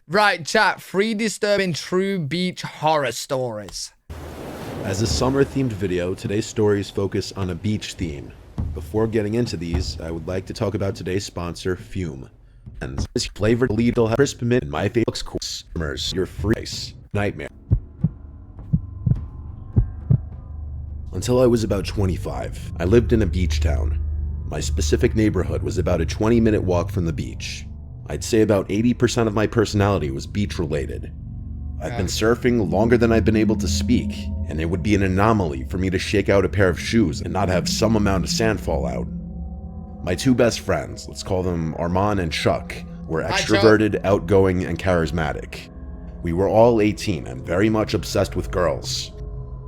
Right, chat. 3 disturbing true beach horror stories. As a summer-themed video, today's stories focus on a beach theme. Before getting into these, I would like to talk about today's sponsor, Fume. And this flavored lethal crisp mint in my favorite customers, your free ice nightmare. Until I was about 25, I lived in a beach town. My specific neighborhood was about a 20-minute walk from the beach. I'd say about 80% of my personality was beach-related. I've been surfing longer than I've been able to speak, and it would be an anomaly for me to shake out a pair of shoes and not have some amount of sand fall out. My 2 best friends, let's call them Armand and Chuck, were extroverted, outgoing, and charismatic. We were all 18 and very much obsessed with girls.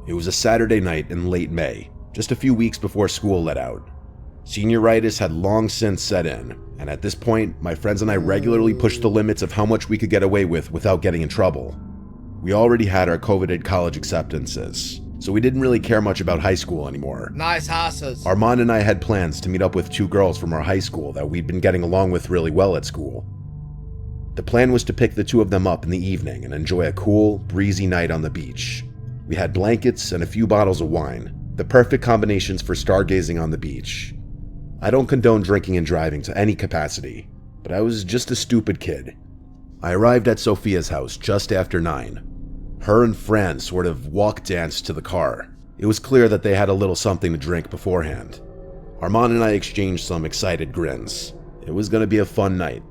It was a Saturday night in late May, just a few weeks before school let out. Senioritis had long since set in, and at this point, my friends and I regularly pushed the limits of how much we could get away with without getting in trouble. We already had our coveted college acceptances, so we didn't really care much about high school anymore. Nice houses. Armand and I had plans to meet up with 2 girls from our high school that we'd been getting along with really well at school. The plan was to pick the 2 of them up in the evening and enjoy a cool, breezy night on the beach. We had blankets and a few bottles of wine, the perfect combinations for stargazing on the beach. I don't condone drinking and driving to any capacity, but I was just a stupid kid. I arrived at Sophia's house just after 9. Her and Fran sort of walk-danced to the car. It was clear that they had a little something to drink beforehand. Armand and I exchanged some excited grins. It was going to be a fun night.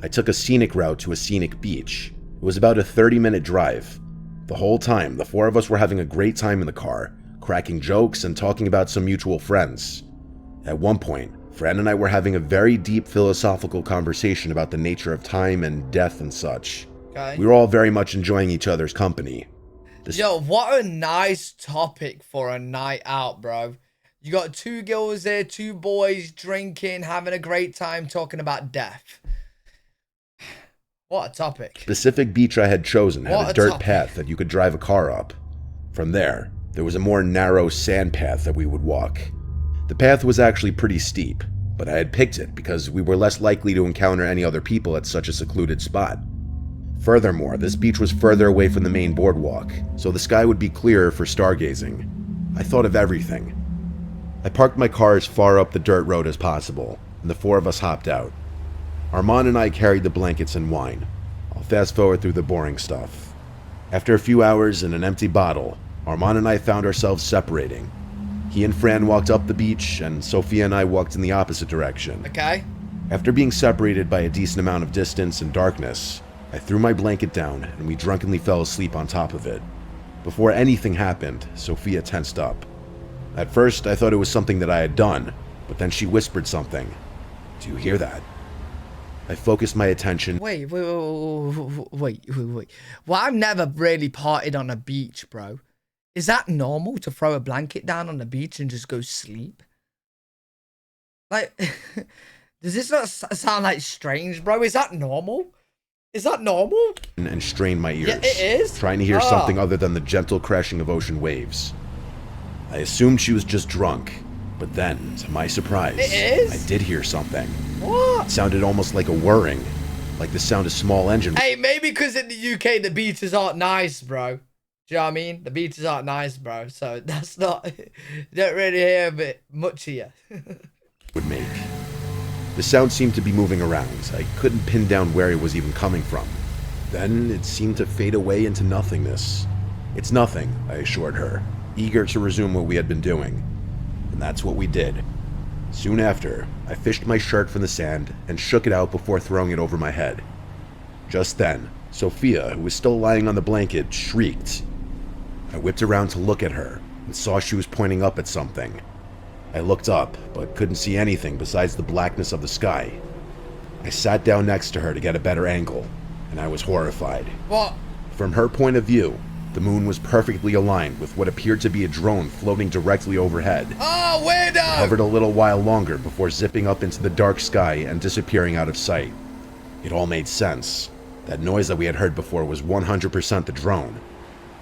I took a scenic route to a scenic beach. It was about a 30-minute drive. The whole time, the 4 of us were having a great time in the car, cracking jokes and talking about some mutual friends. At one point, Fran and I were having a very deep philosophical conversation about the nature of time and death and such. Okay. We were all very much enjoying each other's company. Yo, what a nice topic for a night out, bro. You got 2 girls there, 2 boys drinking, having a great time talking about death. What a topic. The specific beach I had chosen had a dirt topic. path that you could drive a car up. From there was a more narrow sand path that we would walk. The path was actually pretty steep, but I had picked it because we were less likely to encounter any other people at such a secluded spot. Furthermore, this beach was further away from the main boardwalk, so the sky would be clearer for stargazing. I thought of everything. I parked my car as far up the dirt road as possible, and the 4 of us hopped out. Armand and I carried the blankets and wine. I'll fast forward through the boring stuff. After a few hours and an empty bottle, Armand and I found ourselves separating. He and Fran walked up the beach, and Sophia and I walked in the opposite direction. Okay. After being separated by a decent amount of distance and darkness, I threw my blanket down and we drunkenly fell asleep on top of it. Before anything happened, Sophia tensed up. At first, I thought it was something that I had done, but then she whispered something. "Do you hear that?" I focused my attention. Wait. Well, I've never really partied on a beach, bro. Is that normal to throw a blanket down on the beach and just go sleep? Like, does this not sound like strange, bro? Is that normal? Is that normal? And strained my ears. Yeah, it is. Trying to hear something other than the gentle crashing of ocean waves. I assumed she was just drunk, but then, to my surprise, It is? I did hear something. What? It sounded almost like a whirring, like the sound of small engine. Hey, maybe because in the UK the beaches aren't nice, bro. Do you know what I mean? The beaches aren't nice, bro. So that's not... You don't really hear a bit much here. Would make. The sound seemed to be moving around. I couldn't pin down where it was even coming from. Then it seemed to fade away into nothingness. "It's nothing," I assured her, eager to resume what we had been doing. And that's what we did. Soon after, I fished my shirt from the sand and shook it out before throwing it over my head. Just then, Sophia, who was still lying on the blanket, shrieked. I whipped around to look at her and saw she was pointing up at something. I looked up, but couldn't see anything besides the blackness of the sky. I sat down next to her to get a better angle, and I was horrified. What? From her point of view, the moon was perfectly aligned with what appeared to be a drone floating directly overhead. Oh, weirdo! It hovered a little while longer before zipping up into the dark sky and disappearing out of sight. It all made sense. That noise that we had heard before was 100% the drone.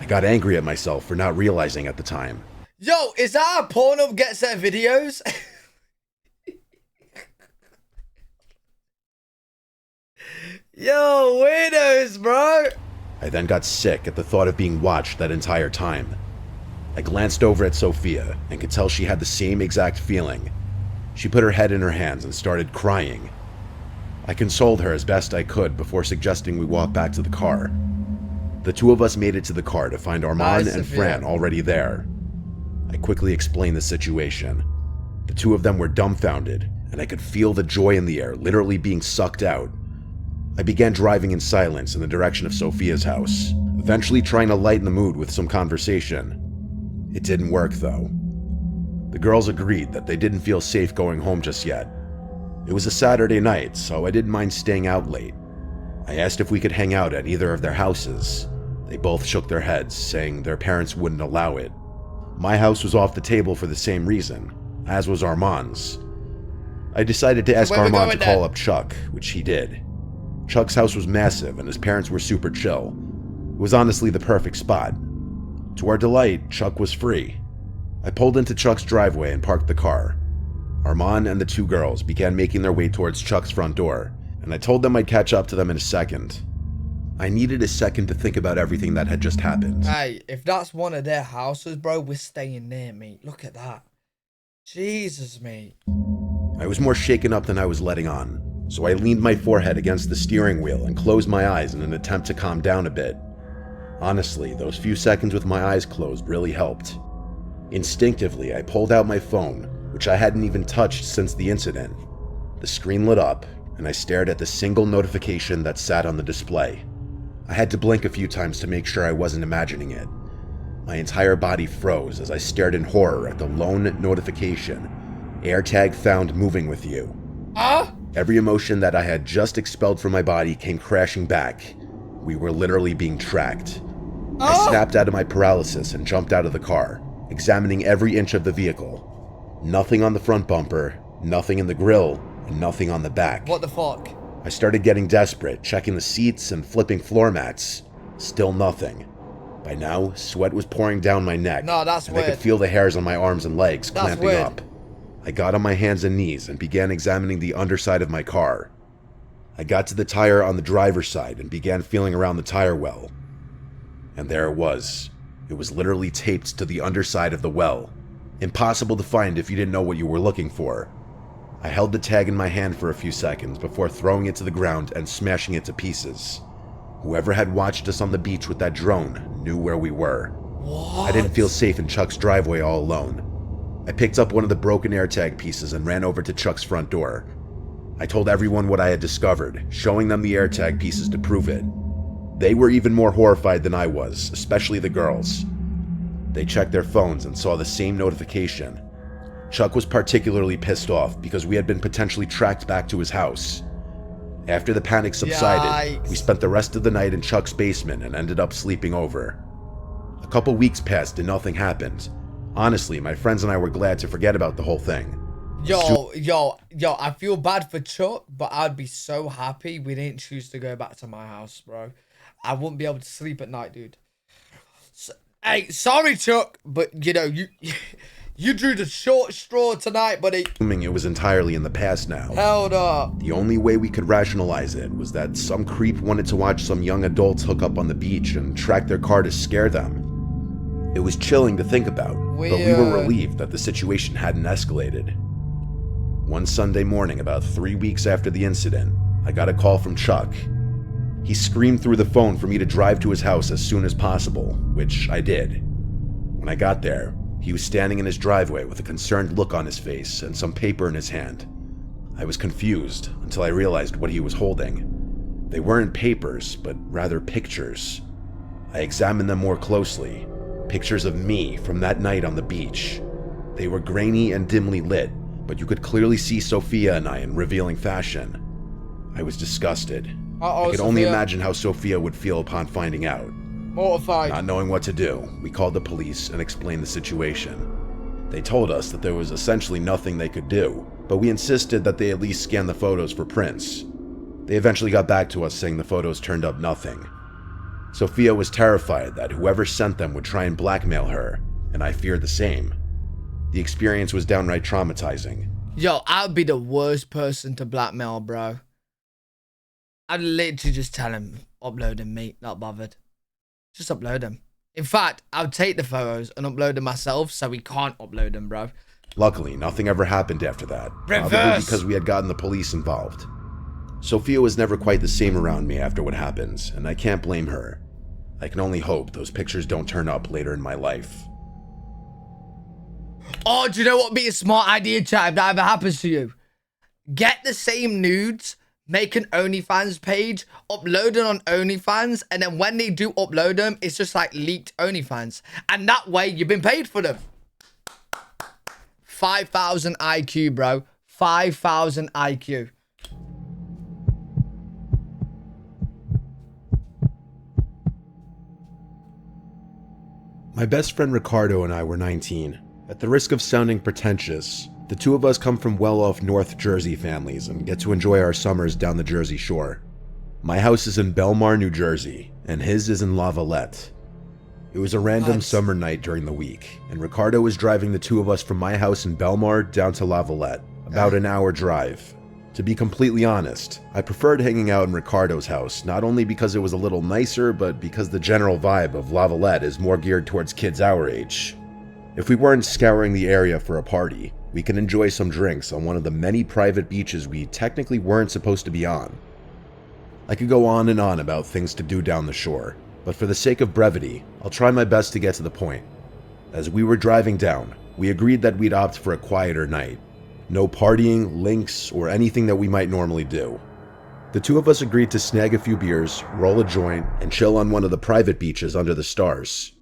I got angry at myself for not realizing at the time. Yo, is that how Pornhub gets their videos? Yo, weirdos, this, bro? I then got sick at the thought of being watched that entire time. I glanced over at Sophia and could tell she had the same exact feeling. She put her head in her hands and started crying. I consoled her as best I could before suggesting we walk back to the car. The two of us made it to the car to find Armand and Fran already there. I quickly explained the situation. The two of them were dumbfounded, and I could feel the joy in the air literally being sucked out. I began driving in silence in the direction of Sophia's house, eventually trying to lighten the mood with some conversation. It didn't work, though. The girls agreed that they didn't feel safe going home just yet. It was a Saturday night, so I didn't mind staying out late. I asked if we could hang out at either of their houses. They both shook their heads, saying their parents wouldn't allow it. My house was off the table for the same reason, as was Armand's. I decided to ask Armand to call up Chuck, which he did. Chuck's house was massive and his parents were super chill. It was honestly the perfect spot. To our delight, Chuck was free. I pulled into Chuck's driveway and parked the car. Armand and the two girls began making their way towards Chuck's front door, and I told them I'd catch up to them in a second. I needed a second to think about everything that had just happened. Hey, if that's one of their houses, bro, we're staying there, mate. Look at that. Jesus, mate. I was more shaken up than I was letting on, so I leaned my forehead against the steering wheel and closed my eyes in an attempt to calm down a bit. Honestly, those few seconds with my eyes closed really helped. Instinctively, I pulled out my phone, which I hadn't even touched since the incident. The screen lit up, and I stared at the single notification that sat on the display. I had to blink a few times to make sure I wasn't imagining it. My entire body froze as I stared in horror at the lone notification. AirTag found moving with you. Every emotion that I had just expelled from my body came crashing back. We were literally being tracked. I snapped out of my paralysis and jumped out of the car, examining every inch of the vehicle. Nothing on the front bumper, nothing in the grille, and nothing on the back. What the fuck? I started getting desperate, checking the seats and flipping floor mats. Still nothing. By now, sweat was pouring down my neck. No, that's and weird. I could feel the hairs on my arms and legs clamping weird. up. I got on my hands and knees and began examining the underside of my car. I got to the tire on the driver's side and began feeling around the tire well. And there it was. It was literally taped to the underside of the well. Impossible to find if you didn't know what you were looking for. I held the tag in my hand for a few seconds before throwing it to the ground and smashing it to pieces. Whoever had watched us on the beach with that drone knew where we were. What? I didn't feel safe in Chuck's driveway all alone. I picked up one of the broken AirTag pieces and ran over to Chuck's front door. I told everyone what I had discovered, showing them the AirTag pieces to prove it. They were even more horrified than I was, especially the girls. They checked their phones and saw the same notification. Chuck was particularly pissed off because we had been potentially tracked back to his house. After the panic subsided, we spent the rest of the night in Chuck's basement and ended up sleeping over. A couple weeks passed and nothing happened. Honestly, my friends and I were glad to forget about the whole thing. Yo, I feel bad for Chuck, but I'd be so happy we didn't choose to go back to my house, bro. I wouldn't be able to sleep at night, dude. So, hey, sorry, Chuck, but you know, you drew the short straw tonight, buddy. Assuming it was entirely in the past now. Held up. The only way we could rationalize it was that some creep wanted to watch some young adults hook up on the beach and track their car to scare them. It was chilling to think about, but we were relieved that the situation hadn't escalated. One Sunday morning, about 3 weeks after the incident, I got a call from Chuck. He screamed through the phone for me to drive to his house as soon as possible, which I did. When I got there, he was standing in his driveway with a concerned look on his face and some paper in his hand. I was confused until I realized what he was holding. They weren't papers, but rather pictures. I examined them more closely. Pictures of me from that night on the beach. They were grainy and dimly lit, but you could clearly see Sophia and I in revealing fashion. I was disgusted. I could only imagine how Sophia would feel upon finding out. Mortified. Not knowing what to do, we called the police and explained the situation. They told us that there was essentially nothing they could do, but we insisted that they at least scan the photos for prints. They eventually got back to us saying the photos turned up nothing. Sophia was terrified that whoever sent them would try and blackmail her, and I feared the same. The experience was downright traumatizing. Yo, I'd be the worst person to blackmail, bro. I'd literally just tell him, upload them, mate. Not bothered. Just upload them. In fact, I'll take the photos and upload them myself so we can't upload them, bro. Luckily, nothing ever happened after that. Reverse. Probably because we had gotten the police involved. Sophia was never quite the same around me after what happened, and I can't blame her. I can only hope those pictures don't turn up later in my life. Oh, do you know what would be a smart idea, chat, if that ever happens to you? Get the same nudes, make an OnlyFans page, upload it on OnlyFans, and then when they do upload them, it's just like leaked OnlyFans. And that way, you've been paid for them. 5,000 IQ, bro. 5,000 IQ. My best friend Ricardo and I were 19. At the risk of sounding pretentious, the two of us come from well-off North Jersey families and get to enjoy our summers down the Jersey Shore. My house is in Belmar, New Jersey, and his is in La Valette. It was a random summer night during the week, and Ricardo was driving the two of us from my house in Belmar down to La Valette, about an hour drive. To be completely honest, I preferred hanging out in Ricardo's house, not only because it was a little nicer, but because the general vibe of La Valette is more geared towards kids our age. If we weren't scouring the area for a party, we could enjoy some drinks on one of the many private beaches we technically weren't supposed to be on. I could go on and on about things to do down the shore, but for the sake of brevity, I'll try my best to get to the point. As we were driving down, we agreed that we'd opt for a quieter night. No partying, links, or anything that we might normally do. The two of us agreed to snag a few beers, roll a joint, and chill on one of the private beaches under the stars.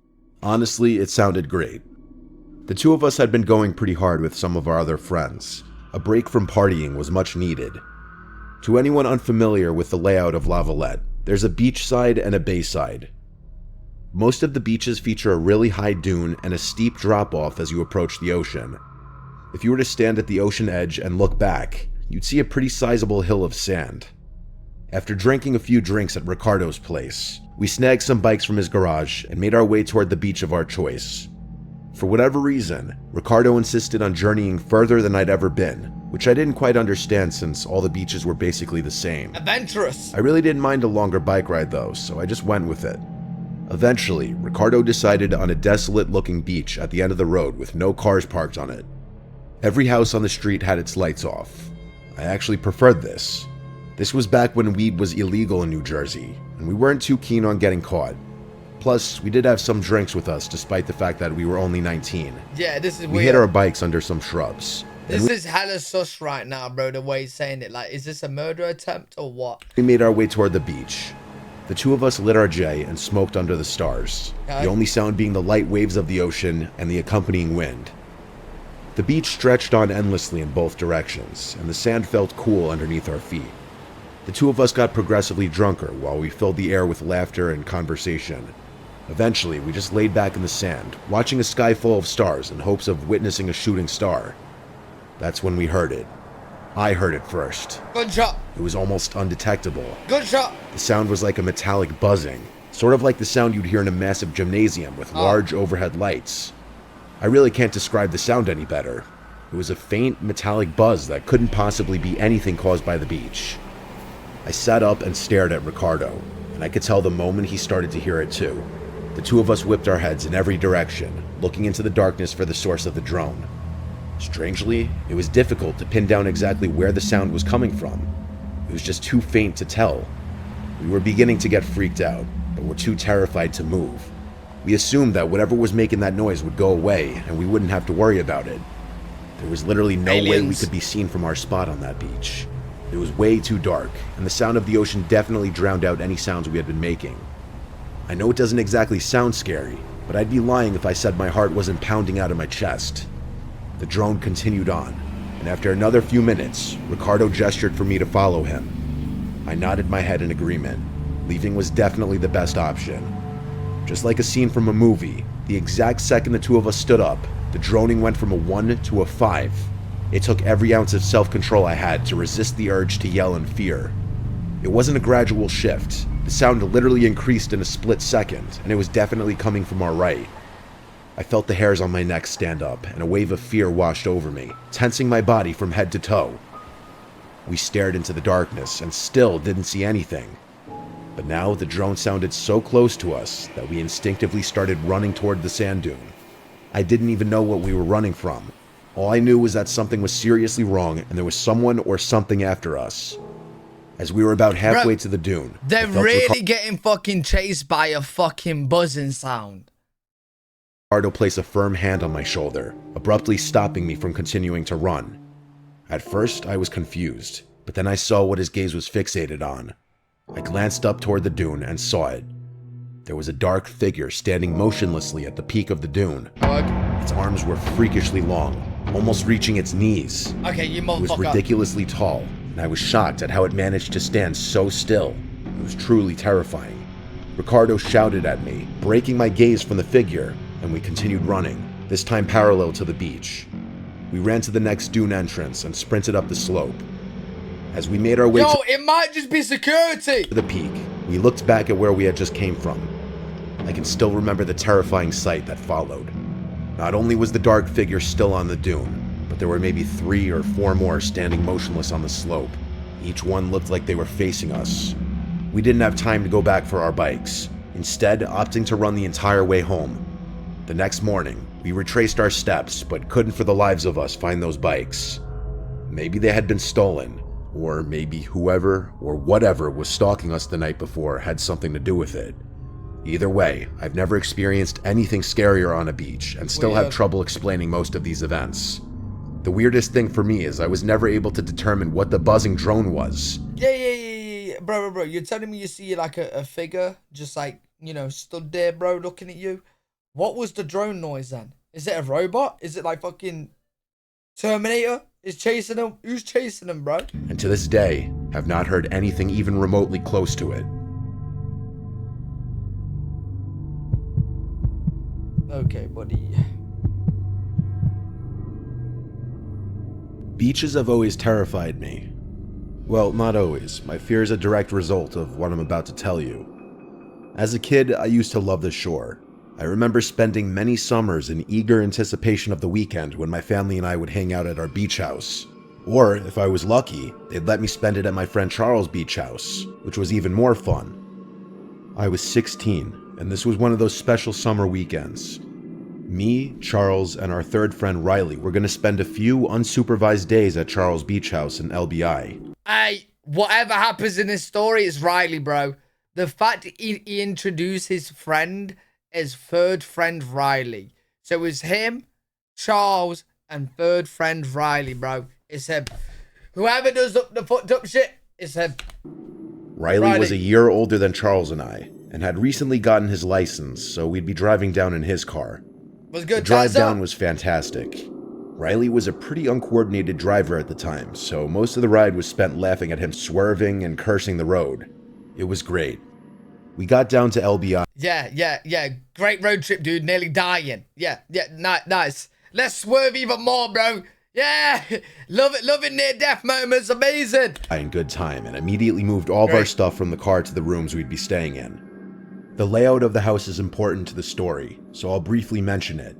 Honestly, it sounded great. The two of us had been going pretty hard with some of our other friends. A break from partying was much needed. To anyone unfamiliar with the layout of La Valette, there's a beach side and a bay side. Most of the beaches feature a really high dune and a steep drop-off as you approach the ocean. If you were to stand at the ocean edge and look back, you'd see a pretty sizable hill of sand. After drinking a few drinks at Ricardo's place, we snagged some bikes from his garage and made our way toward the beach of our choice. For whatever reason, Ricardo insisted on journeying further than I'd ever been, which I didn't quite understand since all the beaches were basically the same. Adventurous. I really didn't mind a longer bike ride though, so I just went with it. Eventually, Ricardo decided on a desolate-looking beach at the end of the road with no cars parked on it. Every house on the street had its lights off. I actually preferred this. This was back when weed was illegal in New Jersey, and we weren't too keen on getting caught. Plus, we did have some drinks with us despite the fact that we were only 19. Yeah, this is weird. We hid our bikes under some shrubs. This is hella sus right now, bro, the way he's saying it. Like, is this a murder attempt or what? We made our way toward the beach. The two of us lit our J and smoked under the stars, the only sound being the light waves of the ocean and the accompanying wind. The beach stretched on endlessly in both directions, and the sand felt cool underneath our feet. The two of us got progressively drunker while we filled the air with laughter and conversation. Eventually, we just laid back in the sand, watching a sky full of stars in hopes of witnessing a shooting star. That's when we heard it. I heard it first. Good shot. It was almost undetectable. Good shot. The sound was like a metallic buzzing, sort of like the sound you'd hear in a massive gymnasium with large overhead lights. I really can't describe the sound any better. It was a faint metallic buzz that couldn't possibly be anything caused by the beach. I sat up and stared at Ricardo, and I could tell the moment he started to hear it too. The two of us whipped our heads in every direction, looking into the darkness for the source of the drone. Strangely, it was difficult to pin down exactly where the sound was coming from. It was just too faint to tell. We were beginning to get freaked out, but were too terrified to move. We assumed that whatever was making that noise would go away, and we wouldn't have to worry about it. There was literally no way we could be seen from our spot on that beach. It was way too dark, and the sound of the ocean definitely drowned out any sounds we had been making. I know it doesn't exactly sound scary, but I'd be lying if I said my heart wasn't pounding out of my chest. The drone continued on, and after another few minutes, Ricardo gestured for me to follow him. I nodded my head in agreement. Leaving was definitely the best option. Just like a scene from a movie, the exact second the two of us stood up, the droning went from a 1 to a 5. It took every ounce of self-control I had to resist the urge to yell in fear. It wasn't a gradual shift. The sound literally increased in a split second, and it was definitely coming from our right. I felt the hairs on my neck stand up, and a wave of fear washed over me, tensing my body from head to toe. We stared into the darkness and still didn't see anything. But now the drone sounded so close to us that we instinctively started running toward the sand dune. I didn't even know what we were running from. All I knew was that something was seriously wrong and there was someone or something after us. As we were about halfway to the dune, they're really getting fucking chased by a fucking buzzing sound. Ricardo placed a firm hand on my shoulder, abruptly stopping me from continuing to run. At first, I was confused, but then I saw what his gaze was fixated on. I glanced up toward the dune and saw it. There was a dark figure standing motionlessly at the peak of the dune. Its arms were freakishly long, almost reaching its knees. Okay, you motherfucker. It was ridiculously tall, and I was shocked at how it managed to stand so still. It was truly terrifying. Ricardo shouted at me, breaking my gaze from the figure, and we continued running, this time parallel to the beach. We ran to the next dune entrance and sprinted up the slope. As we made our way it might just be security! to the peak, we looked back at where we had just came from. I can still remember the terrifying sight that followed. Not only was the dark figure still on the dune, but there were maybe 3 or 4 more standing motionless on the slope. Each one looked like they were facing us. We didn't have time to go back for our bikes, instead opting to run the entire way home. The next morning, we retraced our steps, but couldn't for the lives of us find those bikes. Maybe they had been stolen, or maybe whoever or whatever was stalking us the night before had something to do with it. Either way, I've never experienced anything scarier on a beach and still have trouble explaining most of these events. The weirdest thing for me is I was never able to determine what the buzzing drone was. Yeah. Bro. You're telling me you see like a figure just like, stood there, bro, looking at you? What was the drone noise then? Is it a robot? Is it like fucking Terminator is chasing them? Who's chasing them, bro? And to this day, have not heard anything even remotely close to it. Okay, buddy. Beaches have always terrified me. Well, not always. My fear is a direct result of what I'm about to tell you. As a kid, I used to love the shore. I remember spending many summers in eager anticipation of the weekend when my family and I would hang out at our beach house. Or, if I was lucky, they'd let me spend it at my friend Charles' beach house, which was even more fun. I was 16, and this was one of those special summer weekends. Me, Charles, and our third friend Riley were going to spend a few unsupervised days at Charles' beach house in LBI. Hey, whatever happens in this story is Riley, bro. The fact he introduced his friend as third friend Riley. So it was him, Charles, and third friend Riley, bro. It's him. Whoever does the fucked up shit, it's him. Riley was a year older than Charles and I, and had recently gotten his license, so we'd be driving down in his car. Was good. The drive down was fantastic. Riley was a pretty uncoordinated driver at the time, so most of the ride was spent laughing at him swerving and cursing the road. It was great. We got down to LBI. Yeah. Great road trip, dude. Nearly dying. Yeah. Nice. Let's swerve even more, bro. Yeah. Love it. Near death moments. Amazing. In good time, and immediately moved all of our stuff from the car to the rooms we'd be staying in. The layout of the house is important to the story, so I'll briefly mention it.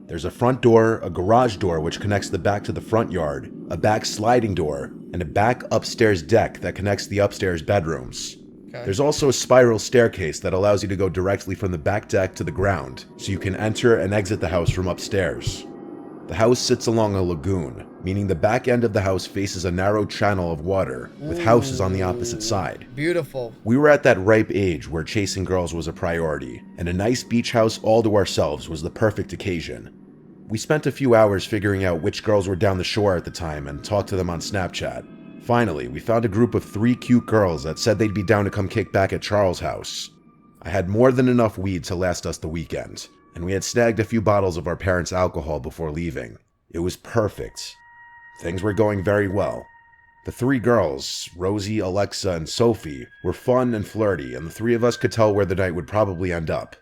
There's a front door, a garage door which connects the back to the front yard, a back sliding door, and a back upstairs deck that connects the upstairs bedrooms. Okay. There's also a spiral staircase that allows you to go directly from the back deck to the ground, so you can enter and exit the house from upstairs. The house sits along a lagoon, meaning the back end of the house faces a narrow channel of water, with houses on the opposite side. Beautiful. We were at that ripe age where chasing girls was a priority, and a nice beach house all to ourselves was the perfect occasion. We spent a few hours figuring out which girls were down the shore at the time and talked to them on Snapchat. Finally, we found a group of 3 cute girls that said they'd be down to come kick back at Charles' house. I had more than enough weed to last us the weekend, and we had snagged a few bottles of our parents' alcohol before leaving. It was perfect. Things were going very well. The 3 girls, Rosie, Alexa, and Sophie, were fun and flirty, and the 3 of us could tell where the night would probably end up.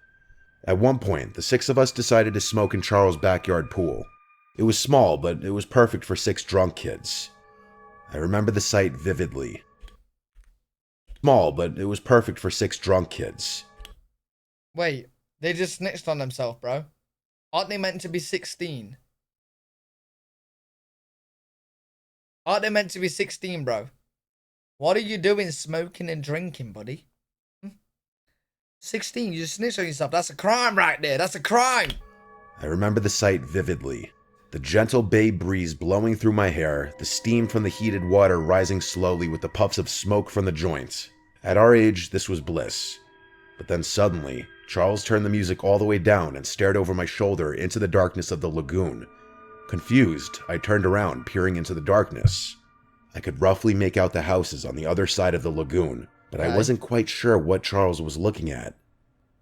At one point, the 6 of us decided to smoke in Charles' backyard pool. It was small, but it was perfect for 6 drunk kids. I remember the sight vividly. Small, but it was perfect for 6 drunk kids. Wait, they just snitched on themselves, bro. Aren't they meant to be 16? Aren't they meant to be 16, bro? What are you doing smoking and drinking, buddy? 16, you just snitched on yourself. That's a crime right there. That's a crime. I remember the sight vividly. The gentle bay breeze blowing through my hair, the steam from the heated water rising slowly with the puffs of smoke from the joint. At our age, this was bliss. But then suddenly, Charles turned the music all the way down and stared over my shoulder into the darkness of the lagoon. Confused, I turned around, peering into the darkness. I could roughly make out the houses on the other side of the lagoon, but I wasn't quite sure what Charles was looking at.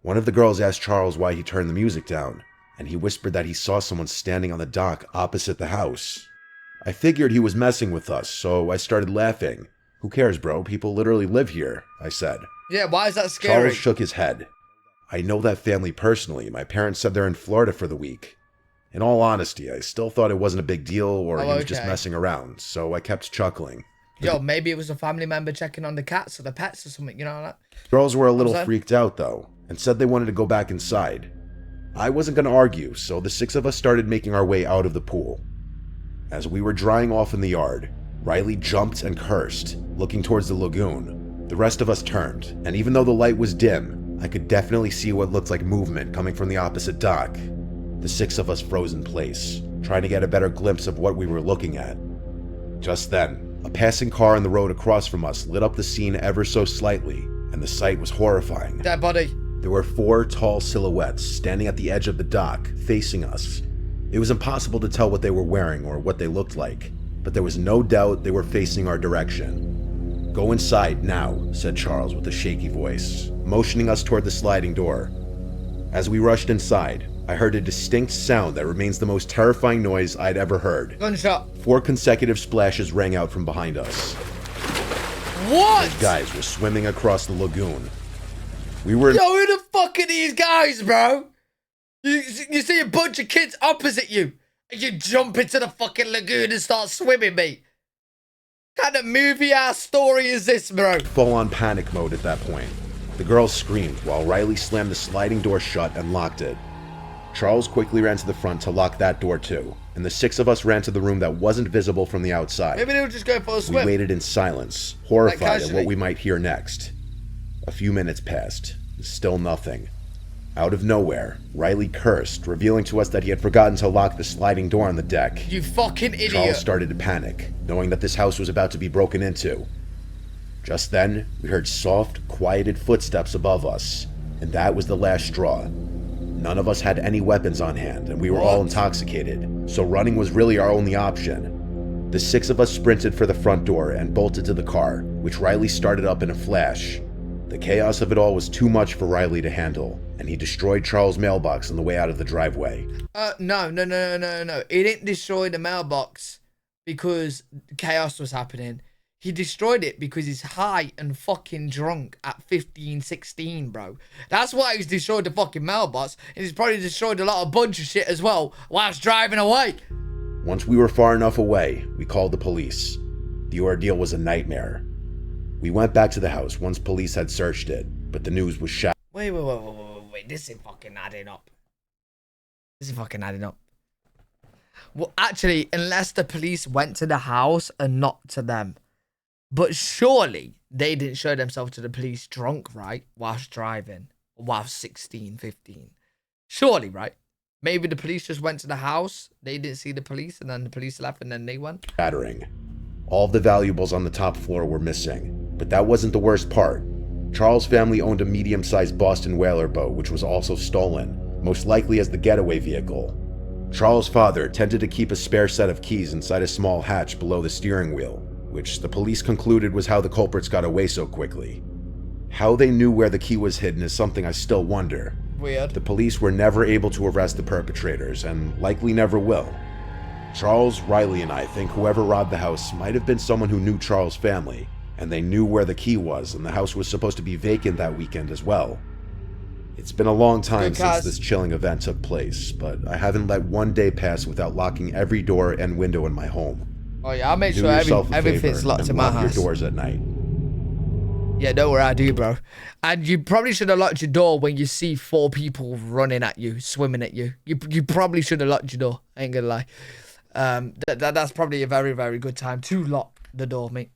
One of the girls asked Charles why he turned the music down, and he whispered that he saw someone standing on the dock opposite the house. I figured he was messing with us, so I started laughing. "Who cares, bro? People literally live here," I said. Yeah, why is that scary? Charles shook his head. "I know that family personally. My parents said they're in Florida for the week." In all honesty, I still thought it wasn't a big deal or he was just messing around, so I kept chuckling. Yo, maybe it was a family member checking on the cats or the pets or something, you know that? Girls were a little freaked out, though, and said they wanted to go back inside. I wasn't going to argue, so the 6 of us started making our way out of the pool. As we were drying off in the yard, Riley jumped and cursed, looking towards the lagoon. The rest of us turned, and even though the light was dim, I could definitely see what looked like movement coming from the opposite dock. The 6 of us froze in place, trying to get a better glimpse of what we were looking at. Just then, a passing car on the road across from us lit up the scene ever so slightly, and the sight was horrifying. Dead body. There were 4 tall silhouettes standing at the edge of the dock, facing us. It was impossible to tell what they were wearing or what they looked like, but there was no doubt they were facing our direction. "Go inside now," said Charles with a shaky voice, motioning us toward the sliding door. As we rushed inside, I heard a distinct sound that remains the most terrifying noise I'd ever heard. Gunshot. 4 consecutive splashes rang out from behind us. What? These guys were swimming across the lagoon. We were... Yo, who the fuck are these guys, bro? You see a bunch of kids opposite you, and you jump into the fucking lagoon and start swimming, mate. What kind of movie-ass story is this, bro? Full-on panic mode at that point. The girls screamed while Riley slammed the sliding door shut and locked it. Charles quickly ran to the front to lock that door too, and the 6 of us ran to the room that wasn't visible from the outside. Maybe they were just going for a swim. We waited in silence, horrified at what we might hear next. A few minutes passed, still nothing. Out of nowhere, Riley cursed, revealing to us that he had forgotten to lock the sliding door on the deck. You fucking idiot. Charles started to panic, knowing that this house was about to be broken into. Just then, we heard soft, quieted footsteps above us, and that was the last straw. None of us had any weapons on hand, and we were all intoxicated, so running was really our only option. The 6 of us sprinted for the front door and bolted to the car, which Riley started up in a flash. The chaos of it all was too much for Riley to handle, and he destroyed Charles' mailbox on the way out of the driveway. No. He didn't destroy the mailbox because chaos was happening. He destroyed it because he's high and fucking drunk at 15, 16, bro. That's why he's destroyed the fucking mailbox, and he's probably destroyed a lot of bunch of shit as well whilst driving away. Once we were far enough away, we called the police. The ordeal was a nightmare. We went back to the house once police had searched it, but the news was shot. Wait. This is fucking adding up. Well, actually, unless the police went to the house and not to them. But surely they didn't show themselves to the police drunk, right? Whilst driving. Whilst 16, 15. Surely, right? Maybe the police just went to the house. They didn't see the police, and then the police left, and then they went. Shattering. All of the valuables on the top floor were missing. But that wasn't the worst part. Charles' family owned a medium-sized Boston whaler boat, which was also stolen, most likely as the getaway vehicle. Charles' father tended to keep a spare set of keys inside a small hatch below the steering wheel, which the police concluded was how the culprits got away so quickly. How they knew where the key was hidden is something I still wonder. Weird. The police were never able to arrest the perpetrators, and likely never will. Charles, Riley, and I think whoever robbed the house might have been someone who knew Charles' family, and they knew where the key was, and the house was supposed to be vacant that weekend as well. It's been a long time since this chilling event took place, but I haven't let one day pass without locking every door and window in my home. Oh yeah, I'll make sure everything's locked in my house. Your doors at night. Yeah, don't worry, I do, bro. And you probably should have locked your door when you see 4 people running at you, swimming at you. You probably should have locked your door. I ain't gonna lie. That's probably a very, very good time to lock the door, mate.